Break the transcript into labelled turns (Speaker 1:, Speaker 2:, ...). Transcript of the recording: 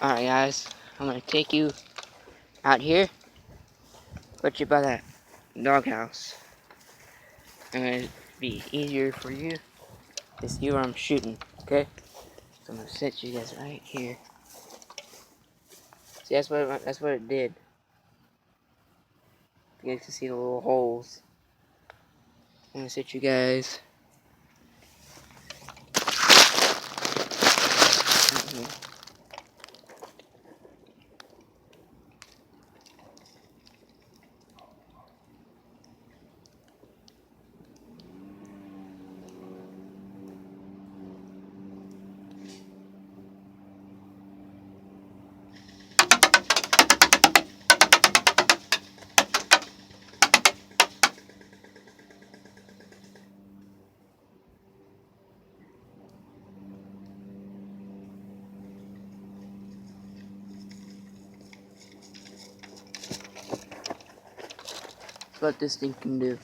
Speaker 1: Alright guys, I'm gonna take you out here, put you by that doghouse. And it'll be easier for you to see where I'm shooting, okay? So I'm gonna set you guys right here. See, that's what it did. You guys can see the little holes. I'm gonna set you guys right here. That's what this thing can do.